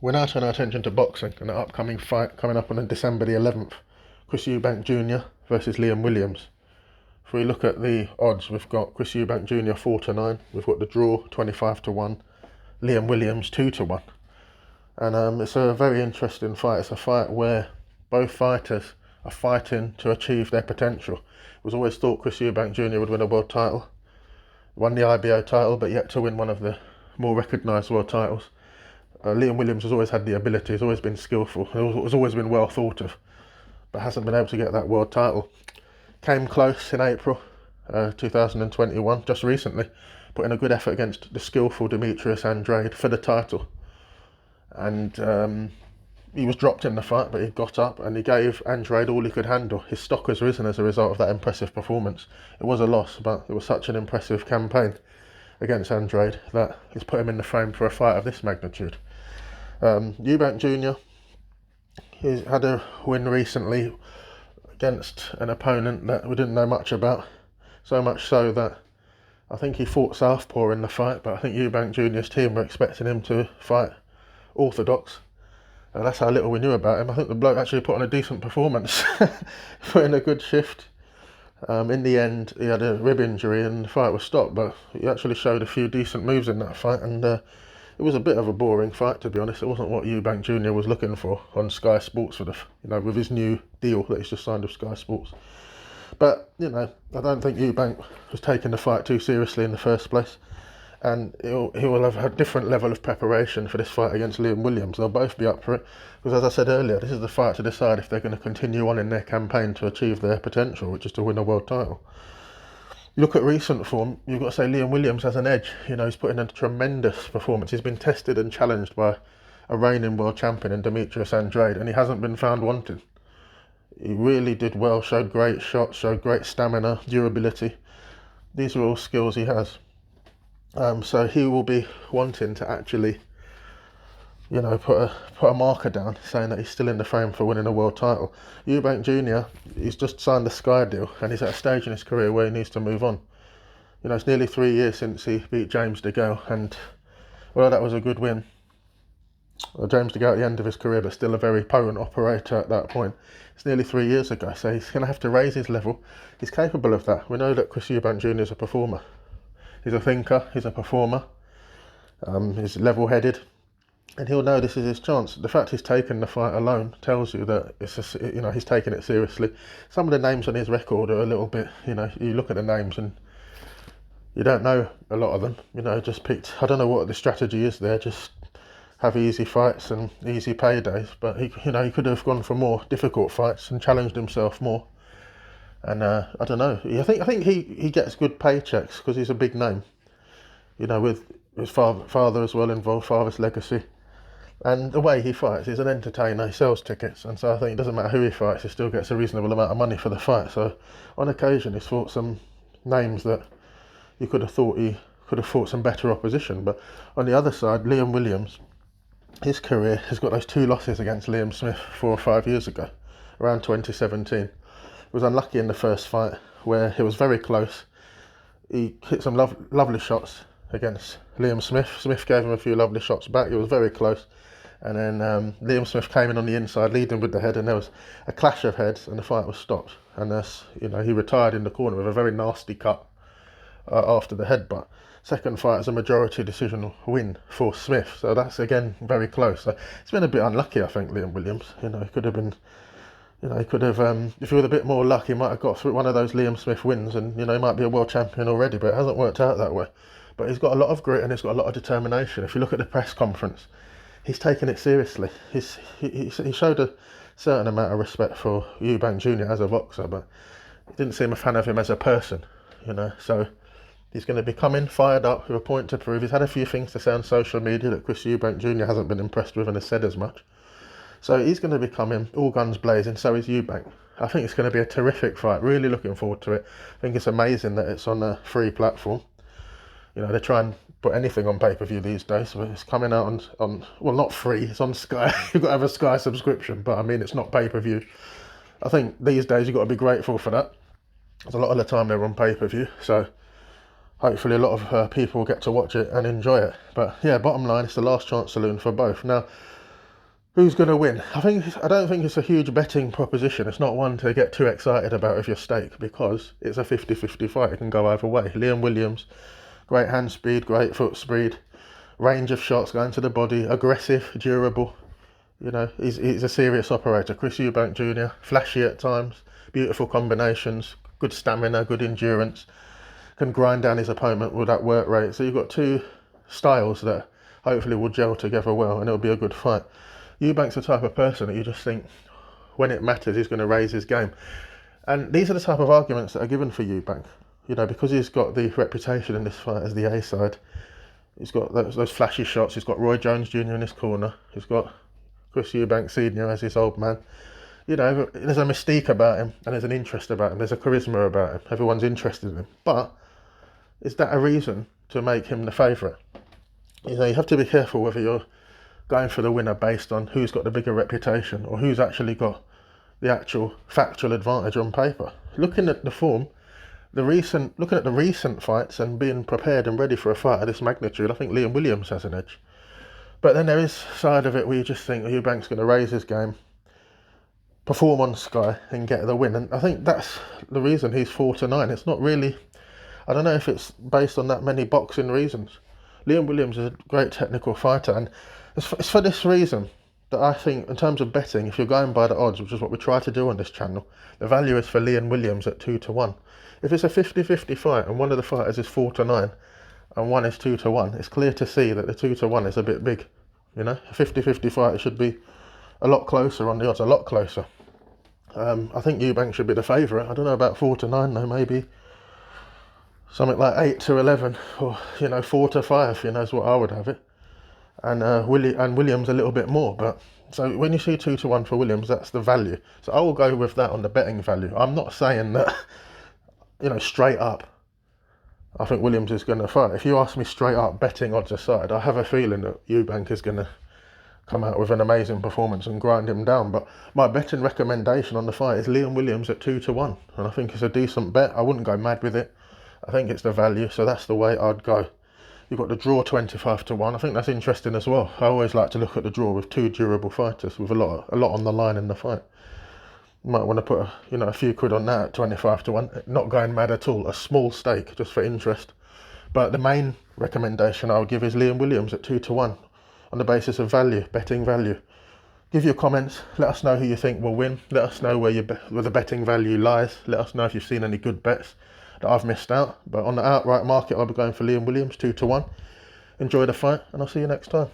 We're now turning our attention to boxing and the upcoming fight coming up on December the 11th. Chris Eubank Jr. versus Liam Williams. If we look at the odds, we've got Chris Eubank Jr. 4-9, we've got the draw 25-1, Liam Williams 2-1. And it's a very interesting fight. It's a fight where both fighters are fighting to achieve their potential. It was always thought Chris Eubank Jr. would win a world title, won the IBO title, but yet to win one of the more recognised world titles. Liam Williams has always had the ability, has always been skillful, has always been well thought of, but hasn't been able to get that world title. Came close in April 2021, just recently, put in a good effort against the skillful Demetrius Andrade for the title. And he was dropped in the fight, but he got up and he gave Andrade all he could handle. His stock has risen as a result of that impressive performance. It was a loss, but it was such an impressive campaign against Andrade that it's put him in the frame for a fight of this magnitude. Eubank Jr. He's had a win recently against an opponent that we didn't know much about, so much so that I think he fought southpaw in the fight, but I think Eubank Jr.'s team were expecting him to fight orthodox, and that's how little we knew about him. I think the bloke actually put on a decent performance, put in a good shift. In the end, he had a rib injury and the fight was stopped, but he actually showed a few decent moves in that fight, and it was a bit of a boring fight, to be honest. It wasn't what Eubank Jr. was looking for on Sky Sports with his new deal that he's just signed with Sky Sports. But, I don't think Eubank was taking the fight too seriously in the first place, and he will have a different level of preparation for this fight against Liam Williams. They'll both be up for it, because as I said earlier, this is the fight to decide if they're going to continue on in their campaign to achieve their potential, which is to win a world title. You look at recent form, you've got to say Liam Williams has an edge. He's put in a tremendous performance. He's been tested and challenged by a reigning world champion in Demetrius Andrade, and he hasn't been found wanting. He really did well, showed great shots, showed great stamina, durability. These are all skills he has. So he will be wanting to actually, put a marker down, saying that he's still in the frame for winning a world title. Eubank Jr., he's just signed the Sky deal, and he's at a stage in his career where he needs to move on. It's nearly 3 years since he beat James DeGale, and well, that was a good win. James DeGale at the end of his career, but still a very potent operator at that point. It's nearly 3 years ago, so he's going to have to raise his level. He's capable of that. We know that Chris Eubank Jr. is a performer. He's a thinker, he's a performer, he's level-headed, and he'll know this is his chance. The fact he's taken the fight alone tells you that he's taking it seriously. Some of the names on his record are a little bit, you look at the names and you don't know a lot of them. Just picked. I don't know what the strategy is there. Just have easy fights and easy paydays. But he could have gone for more difficult fights and challenged himself more. And I don't know. I think he gets good paychecks because he's a big name. With his father as well involved, father's legacy. And the way he fights, he's an entertainer, he sells tickets, and so I think it doesn't matter who he fights, he still gets a reasonable amount of money for the fight. So on occasion he's fought some names that you could have thought he could have fought some better opposition. But on the other side, Liam Williams, his career has got those 2 losses against Liam Smith 4 or 5 years ago, around 2017. He was unlucky in the first fight where he was very close. He hit some lovely shots against Liam Smith. Smith gave him a few lovely shots back. It was very close. And then Liam Smith came in on the inside, leading with the head, and there was a clash of heads, and the fight was stopped. And he retired in the corner with a very nasty cut after the headbutt. Second fight is a majority decision win for Smith, so that's again very close. So it's been a bit unlucky, I think, Liam Williams. He could have been, if he had a bit more luck, he might have got through one of those Liam Smith wins, and he might be a world champion already. But it hasn't worked out that way. But he's got a lot of grit and he's got a lot of determination. If you look at the press conference, he's taken it seriously. He showed a certain amount of respect for Eubank Jr. as a boxer, but he didn't seem a fan of him as a person, So he's going to be coming fired up with a point to prove. He's had a few things to say on social media that Chris Eubank Jr. hasn't been impressed with and has said as much. So he's going to be coming all guns blazing, so is Eubank. I think it's going to be a terrific fight. Really looking forward to it. I think it's amazing that it's on a free platform. They try and put anything on pay-per-view these days, but it's coming out on well, not free, it's on Sky. You've got to have a Sky subscription, but I mean, it's not pay-per-view. I think these days you've got to be grateful for that, because a lot of the time they're on pay-per-view, so hopefully a lot of people get to watch it and enjoy it. But yeah, bottom line, it's the last chance saloon for both. Now, Who's going to win? I don't think it's a huge betting proposition. It's not one to get too excited about with your stake because it's a 50-50 fight. It can go either way. Liam Williams, great hand speed, great foot speed, range of shots going to the body, aggressive, durable. You know, he's a serious operator. Chris Eubank Jr., flashy at times, beautiful combinations, good stamina, good endurance, can grind down his opponent with that work rate. So you've got two styles that hopefully will gel together well and it'll be a good fight. Eubank's the type of person that you just think when it matters he's going to raise his game. And these are the type of arguments that are given for Eubank. You know, because he's got the reputation in this fight as the A side. He's got those flashy shots. He's got Roy Jones Jr. in his corner. He's got Chris Eubank Sr. as his old man. You know, there's a mystique about him and there's an interest about him. There's a charisma about him. Everyone's interested in him. But is that a reason to make him the favourite? You know, you have to be careful whether you're going for the winner based on who's got the bigger reputation or who's actually got the actual factual advantage on paper. Looking at the form, looking at the recent fights and being prepared and ready for a fight of this magnitude, I think Liam Williams has an edge. But then there is side of it where you just think Eubank's going to raise his game, perform on Sky and get the win. And I think that's the reason he's 4-9. It's not really, I don't know if it's based on that many boxing reasons. Liam Williams is a great technical fighter, and it's for this reason that I think, in terms of betting, if you're going by the odds, which is what we try to do on this channel, the value is for Liam Williams at 2-1. If it's a 50-50 fight and one of the fighters is 4-9 and one is 2-1, it's clear to see that the 2-1 is a bit big. You know, a 50-50 fight should be a lot closer on the odds, a lot closer. I think Eubank should be the favourite. I don't know about 4-9 though, maybe something like 8-11 or, you know, 4-5, you know, is what I would have it. And Williams a little bit more. But so when you see 2-1 for Williams, that's the value. So I will go with that on the betting value. I'm not saying that, you know, straight up I think Williams is going to fight. If you ask me straight up, betting odds aside, I have a feeling that Eubank is going to come out with an amazing performance and grind him down. But my betting recommendation on the fight is Liam Williams at 2-1, and I think it's a decent bet. I wouldn't go mad with it. I think it's the value, so that's the way I'd go. You've got the draw 25-1. I think that's interesting as well. I always like to look at the draw with two durable fighters with a lot on the line in the fight. You might want to put a few quid on that at 25-1. Not going mad at all. A small stake just for interest. But the main recommendation I would give is Liam Williams at 2-1 on the basis of value, betting value. Give your comments. Let us know who you think will win. Let us know where the betting value lies. Let us know if you've seen any good bets that I've missed out. But on the outright market, I'll be going for Liam Williams 2-1. Enjoy the fight, and I'll see you next time.